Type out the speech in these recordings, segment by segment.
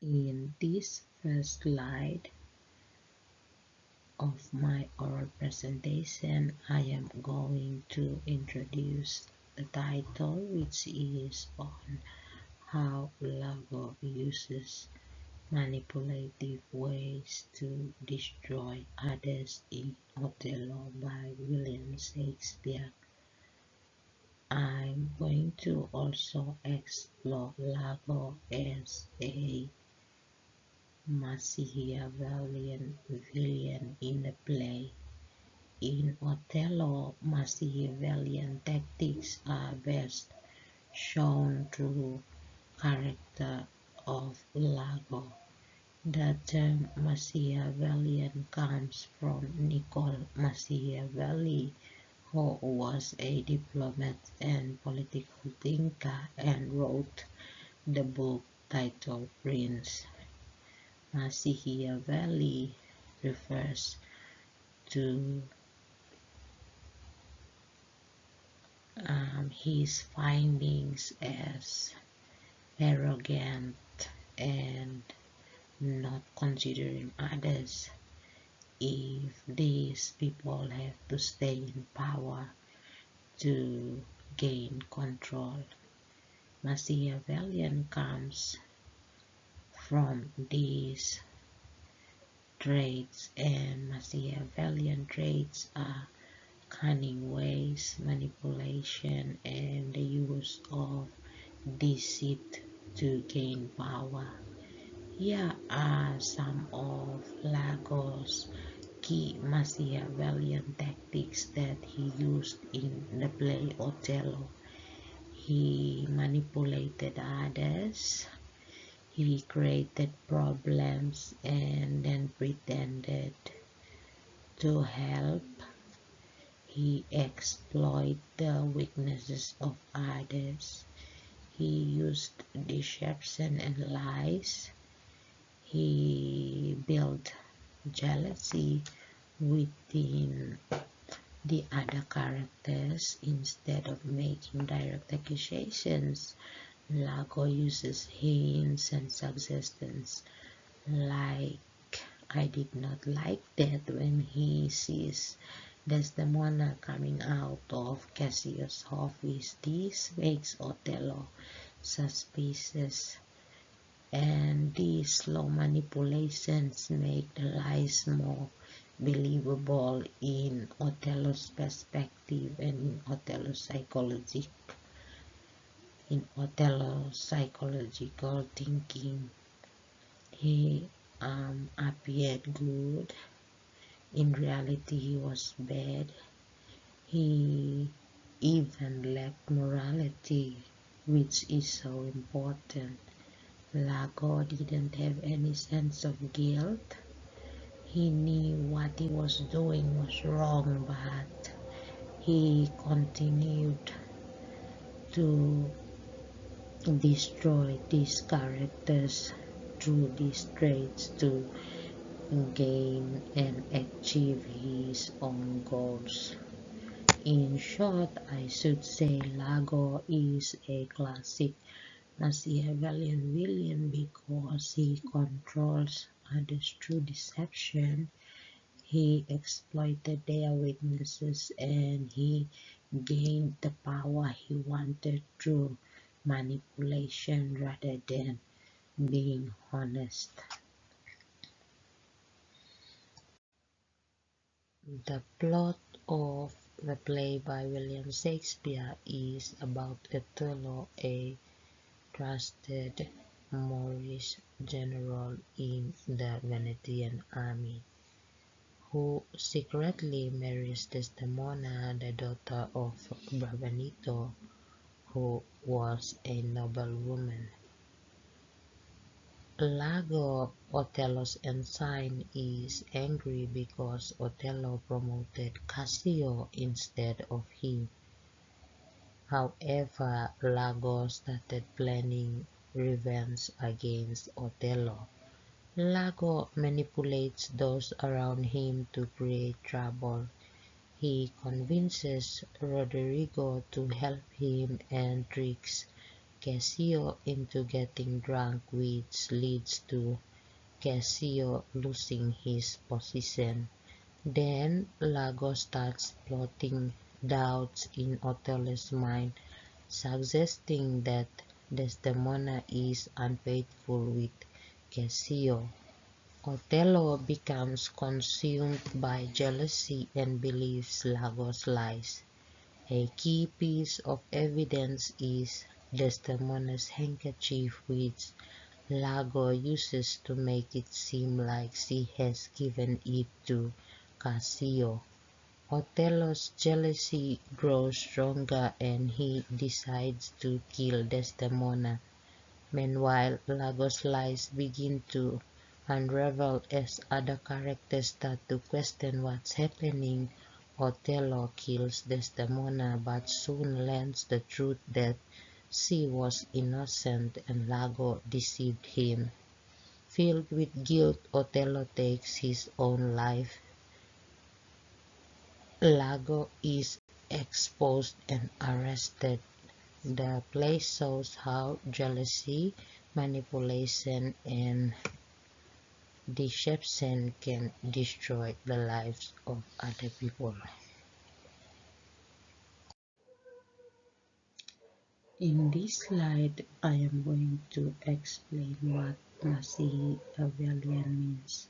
In this first slide of my oral presentation, I am going to introduce the title, which is on how Lago uses manipulative ways to destroy others in Othello by William Shakespeare. I'm going to also explore Lago as a Machiavellian villain in the play. In Othello, Machiavellian tactics are best shown through character of Lago. The term Machiavellian comes from Niccolo Machiavelli, who was a diplomat and political thinker and wrote the book titled Prince. Machiavelli refers to his findings as arrogant and not considering others. If these people have to stay in power to gain control. Machiavellian comes from these traits, and Machiavellian traits are cunning ways, manipulation, and the use of deceit to gain power. Here are some of Lago's key Machiavellian tactics that he used in the play Othello. He manipulated others, he created problems and then pretended to help. He exploited the weaknesses of others. He used deception and lies. He built jealousy within the other characters. Instead of making direct accusations, Lago uses hints and suggestions, like I did not like that when he sees Desdemona coming out of Cassius' office. This makes Othello suspicious, and these slow manipulations make the lies more believable in Othello's perspective and in Othello's psychological thinking. He appeared good. In reality, he was bad. He even lacked morality, which is so important. Lago didn't have any sense of guilt. He knew what he was doing was wrong, but he continued to destroy these characters through these traits to gain and achieve his own goals. In short, I should say Lago is a classic Machiavellian villain because he controls others through deception. He exploited their weaknesses and he gained the power he wanted through manipulation rather than being honest. The plot of the play by William Shakespeare is about Othello, a trusted Moorish general in the Venetian army, who secretly marries Desdemona, the daughter of Barbenito, who was a noblewoman. Lago, Othello's ensign, is angry because Othello promoted Cassio instead of him. However, Lago started planning revenge against Othello. Lago manipulates those around him to create trouble. He convinces Roderigo to help him and tricks Cassio into getting drunk, which leads to Cassio losing his position. Then Lago starts plotting doubts in Othello's mind, suggesting that Desdemona is unfaithful with Cassio. Othello becomes consumed by jealousy and believes Lago's lies. A key piece of evidence is Desdemona's handkerchief, which Lago uses to make it seem like she has given it to Cassio. Othello's jealousy grows stronger and he decides to kill Desdemona. Meanwhile, Lago's lies begin to unravel as other characters start to question what's happening. Othello kills Desdemona but soon learns the truth that she was innocent and Lago deceived him. Filled with guilt, Othello takes his own life. Lago is exposed and arrested. The play shows how jealousy, manipulation, and deception can destroy the lives of other people. In this slide, I am going to explain what Machiavellian means.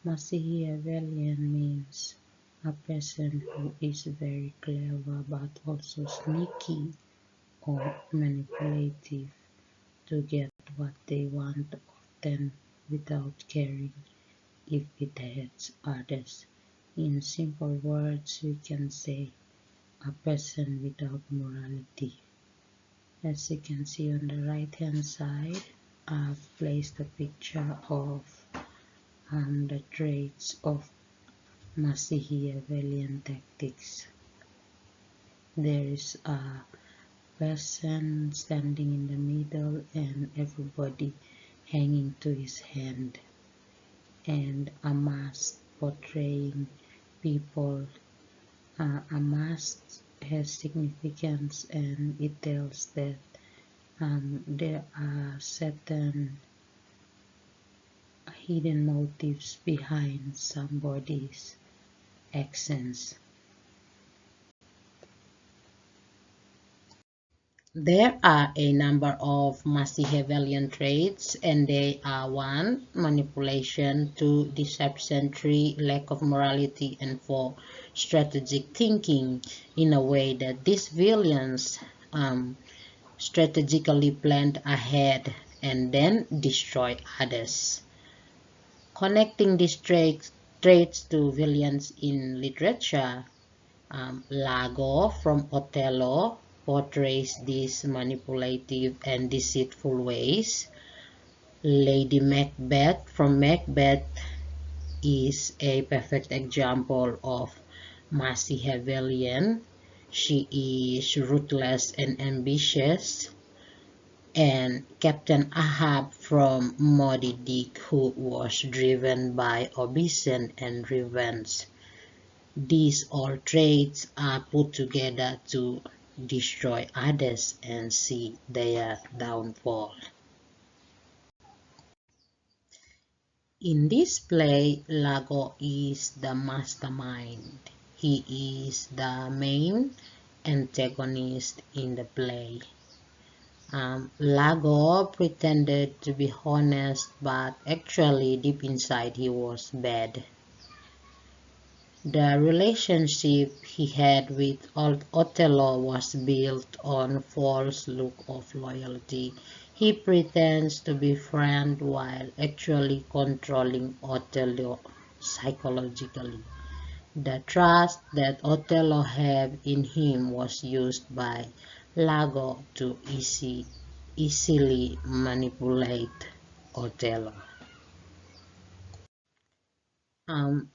Machiavellian means a person who is very clever but also sneaky or manipulative to get what they want, often without caring if it hurts others. In simple words, we can say a person without morality. As you can see on the right hand side, I've placed a picture of the traits of Machiavellian tactics. There is a person standing in the middle and everybody hanging to his hand, and a mask portraying people. A mask has significance and it tells that there are certain hidden motives behind somebody's actions. There are a number of Machiavellian traits, and they are 1. Manipulation, 2. Deception, 3. Lack of morality, and 4. Strategic thinking, in a way that these villains strategically planned ahead and then destroy others. Connecting these traits to villains in literature, Lago from Othello portrays these manipulative and deceitful ways. Lady Macbeth from Macbeth is a perfect example of Machiavellian. She is ruthless and ambitious. And Captain Ahab from Moby Dick, who was driven by ambition and revenge. These all traits are put together to destroy others and see their downfall. In this play, Lago is the mastermind. He is the main antagonist in the play. Lago pretended to be honest, but actually deep inside he was bad. The relationship he had with Othello was built on false look of loyalty. He pretends to be friend while actually controlling Othello psychologically. The trust that Othello had in him was used by Lago to easily manipulate Othello.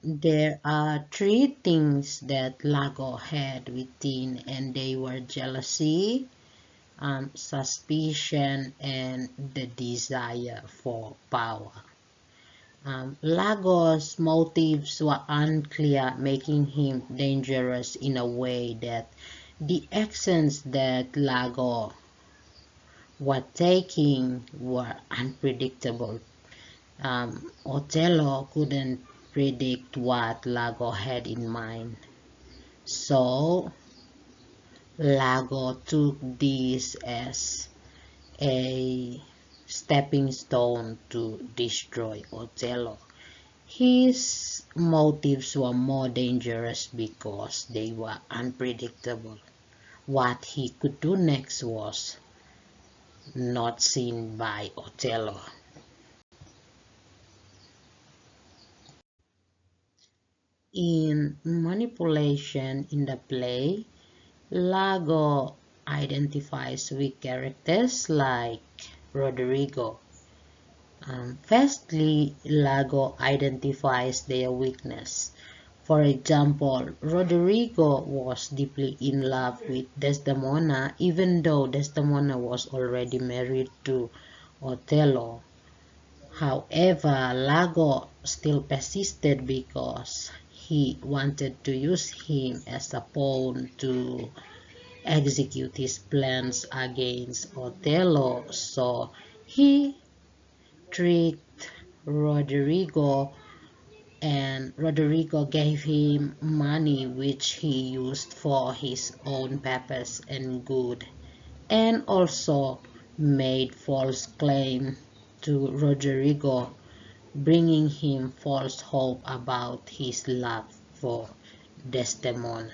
There are 3 things that Lago had within, and they were jealousy, suspicion, and the desire for power. Lago's motives were unclear, making him dangerous in a way that the actions that Lago what taking were unpredictable. Othello couldn't predict what Lago had in mind. So Lago took this as a stepping stone to destroy Othello. His motives were more dangerous because they were unpredictable. What he could do next was not seen by Othello. In manipulation in the play, Lago identifies weak characters like Roderigo. Firstly, Lago identifies their weakness. For example, Roderigo was deeply in love with Desdemona, even though Desdemona was already married to Othello. However, Lago still persisted because he wanted to use him as a pawn to execute his plans against Othello. So he tricked Roderigo, and Roderigo gave him money which he used for his own purpose and good, and also made false claim to Roderigo, bringing him false hope about his love for Desdemona.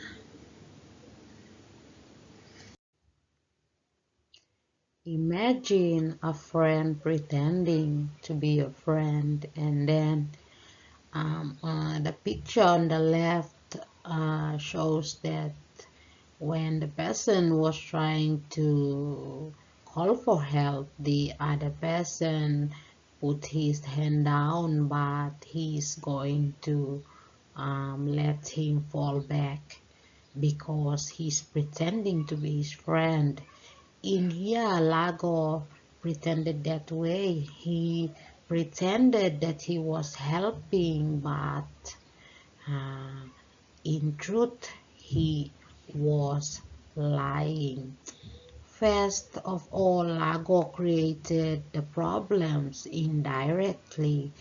Imagine a friend pretending to be a friend, and then the picture on the left shows that when the person was trying to call for help, the other person put his hand down, but he's going to let him fall back because he's pretending to be his friend. In here, Lago pretended that way. He pretended that he was helping, but uh, in truth, he was lying. First of all, Lago created the problems indirectly.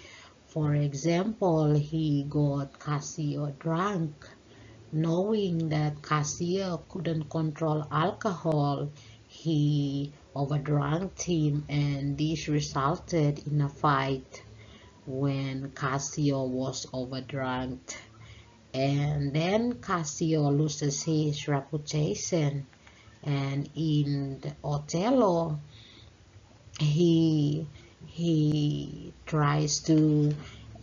For example, he got Cassio drunk. Knowing that Cassio couldn't control alcohol, he overdrank him, and this resulted in a fight when Cassio was overdrunk. And then Cassio loses his reputation, and in the Othello, he he tries to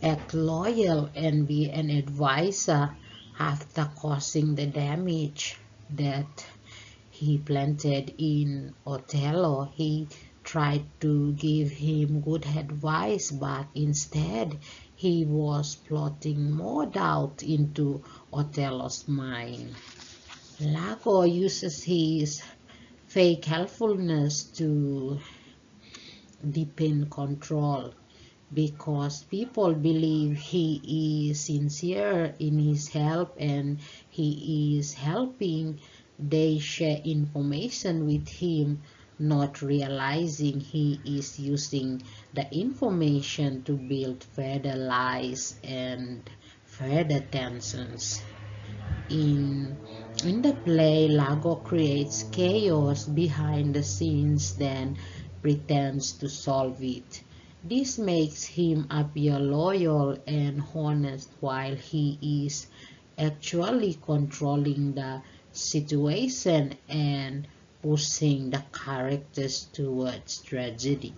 act loyal and be an advisor after causing the damage that he planted in Othello. He tried to give him good advice, but instead he was plotting more doubt into Othello's mind. Lago uses his fake helpfulness to deepen control because people believe he is sincere in his help and he is helping. They share information with him, not realizing he is using the information to build further lies and further tensions. In in the play, Lago creates chaos behind the scenes, then pretends to solve it. This makes him appear loyal and honest while he is actually controlling the situation and pushing the characters towards tragedy.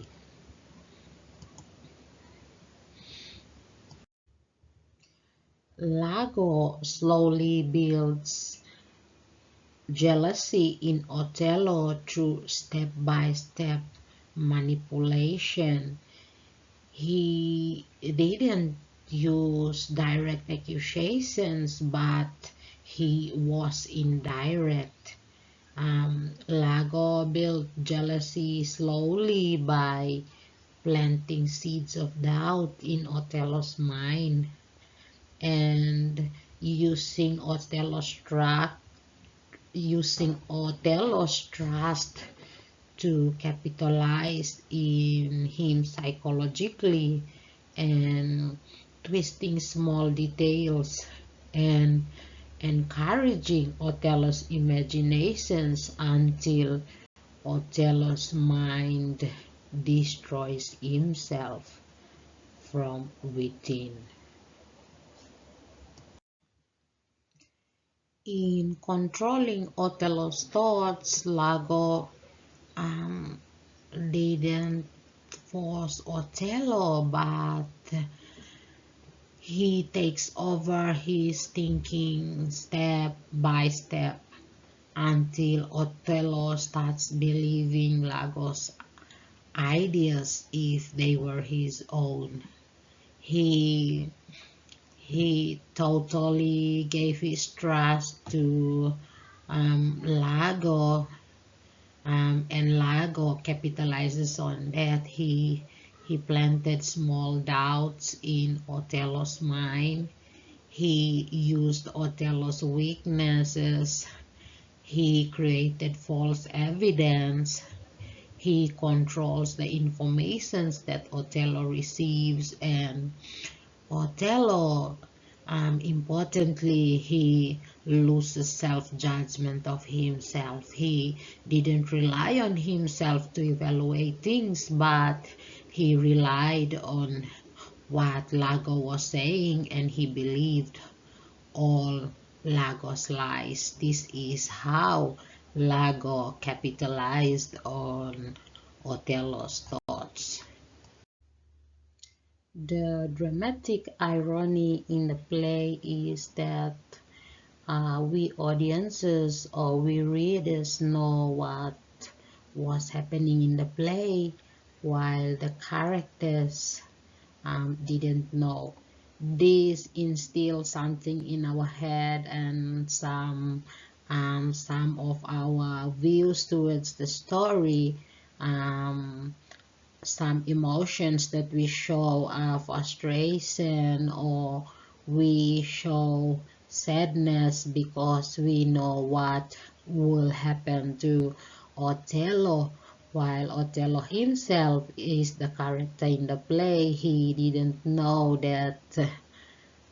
Lago slowly builds jealousy in Othello through step-by-step manipulation. He didn't use direct accusations, but he was indirect. Lago built jealousy slowly by planting seeds of doubt in Othello's mind and using Othello's trust to capitalize in him psychologically and twisting small details and encouraging Othello's imaginations until Othello's mind destroys himself from within. In controlling Othello's thoughts, Iago didn't force Othello, but he takes over his thinking step by step until Othello starts believing Iago's ideas if they were his own. He totally gave his trust to Iago, and Iago capitalizes on that. He planted small doubts in Othello's mind. He used Othello's weaknesses. He created false evidence. He controls the informations that Othello receives, and Othello, importantly, he loses self-judgment of himself. He didn't rely on himself to evaluate things, but he relied on what Iago was saying, and he believed all Iago's lies. This is how Iago capitalized on Othello's thoughts. The dramatic irony in the play is that we audiences or we readers know what was happening in the play, while the characters didn't know. This instills something in our head, and some of our views towards the story, some emotions that we show frustration, or we show sadness because we know what will happen to Othello. While Othello himself is the character in the play, he didn't know that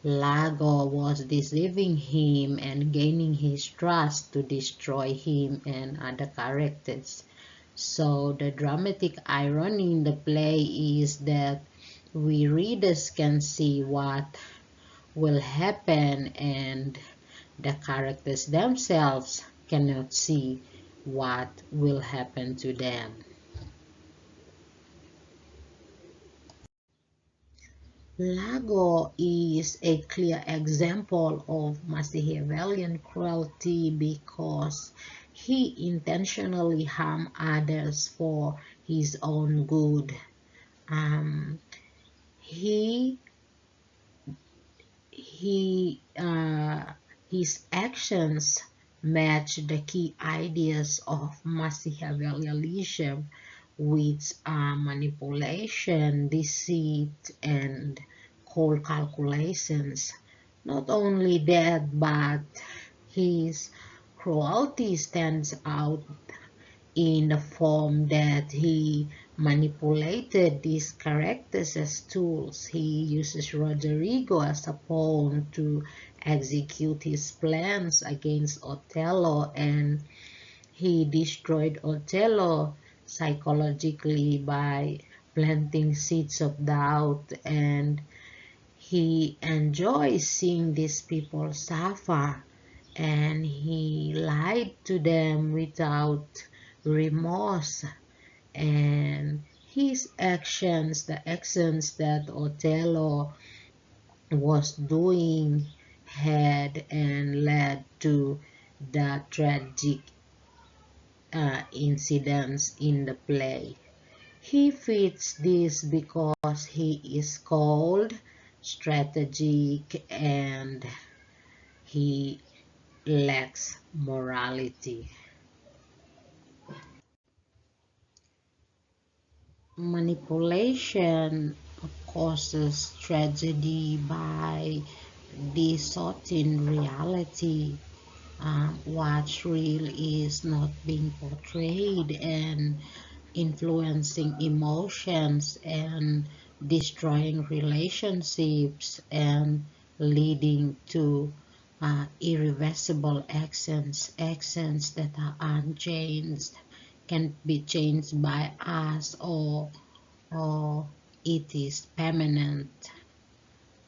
Iago was deceiving him and gaining his trust to destroy him and other characters. So the dramatic irony in the play is that we readers can see what will happen, and the characters themselves cannot see what will happen to them. Iago is a clear example of Machiavellian cruelty because he intentionally harmed others for his own good. His actions match the key ideas of Machiavellianism, which are manipulation, deceit, and cold calculations. Not only that, but his cruelty stands out in the form that he manipulated these characters as tools. He uses Roderigo as a pawn to execute his plans against Othello, and he destroyed Othello psychologically by planting seeds of doubt, and he enjoys seeing these people suffer, and he lied to them without remorse. And his actions, the actions that Othello was doing, had and led to the tragic incidents in the play. He fits this because he is cold, strategic, and he lacks morality. Manipulation causes tragedy by distorting reality. what's real is not being portrayed and influencing emotions and destroying relationships and leading to irreversible actions that are unchanged, can be changed by us, or it is permanent.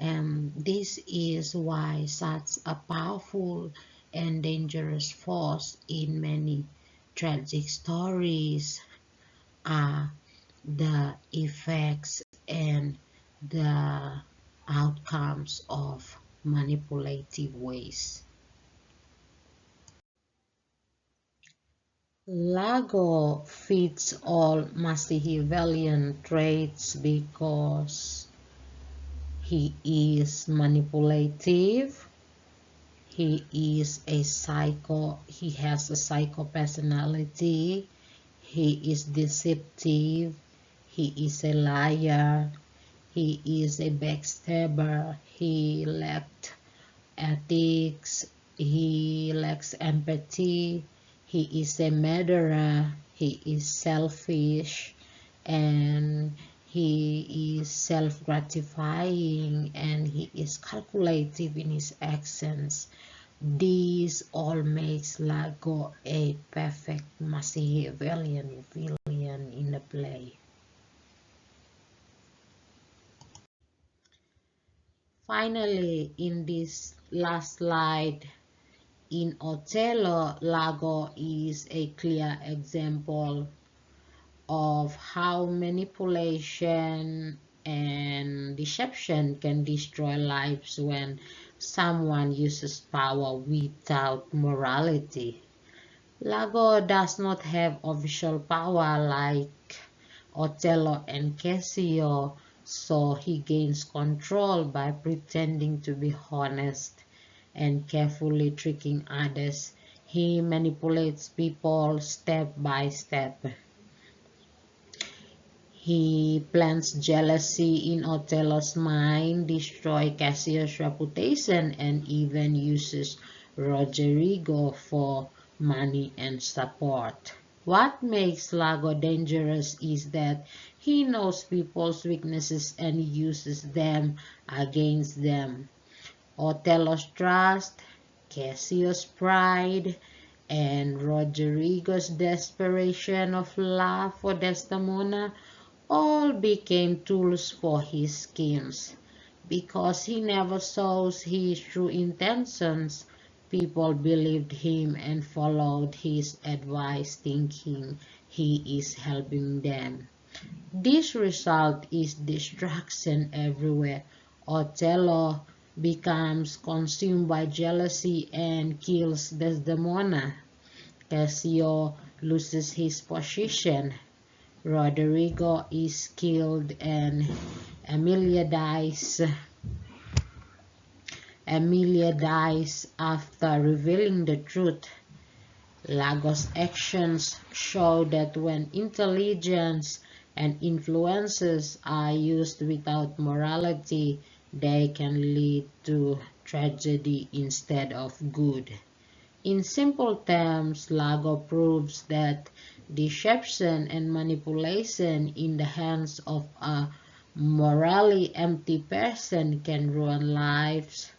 And this is why such a powerful and dangerous force in many tragic stories are the effects and the outcomes of manipulative ways. Lago fits all Machiavellian traits because he is manipulative, he has a psycho personality, he is deceptive, he is a liar, he is a backstabber, he lacked ethics, he lacks empathy, he is a murderer, he is selfish, and he is self-gratifying, and he is calculative in his actions. These all makes Lago a perfect Machiavellian villain in the play. Finally, in this last slide, in Othello, Lago is a clear example of how manipulation and deception can destroy lives when someone uses power without morality. Lago does not have official power like Othello and Cassio, so he gains control by pretending to be honest and carefully tricking others. He manipulates people step by step. He plants jealousy in Othello's mind, destroys Cassio's reputation, and even uses Roderigo for money and support. What makes Lago dangerous is that he knows people's weaknesses and uses them against them. Othello's trust, Cassio's pride, and Roderigo's desperation of love for Desdemona all became tools for his schemes. Because he never shows his true intentions, people believed him and followed his advice thinking he is helping them. This result is destruction everywhere. Othello becomes consumed by jealousy and kills Desdemona. Cassio loses his position. Roderigo is killed and Emilia dies. Emilia dies after revealing the truth. Lago's actions show that when intelligence and influences are used without morality, they can lead to tragedy instead of good. In simple terms, Lago proves that deception and manipulation in the hands of a morally empty person can ruin lives,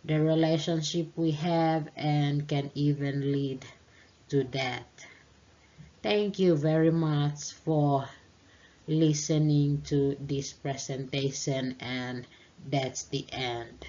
the relationship we have, and can even lead to death. Thank you very much for listening to this presentation, and that's the end.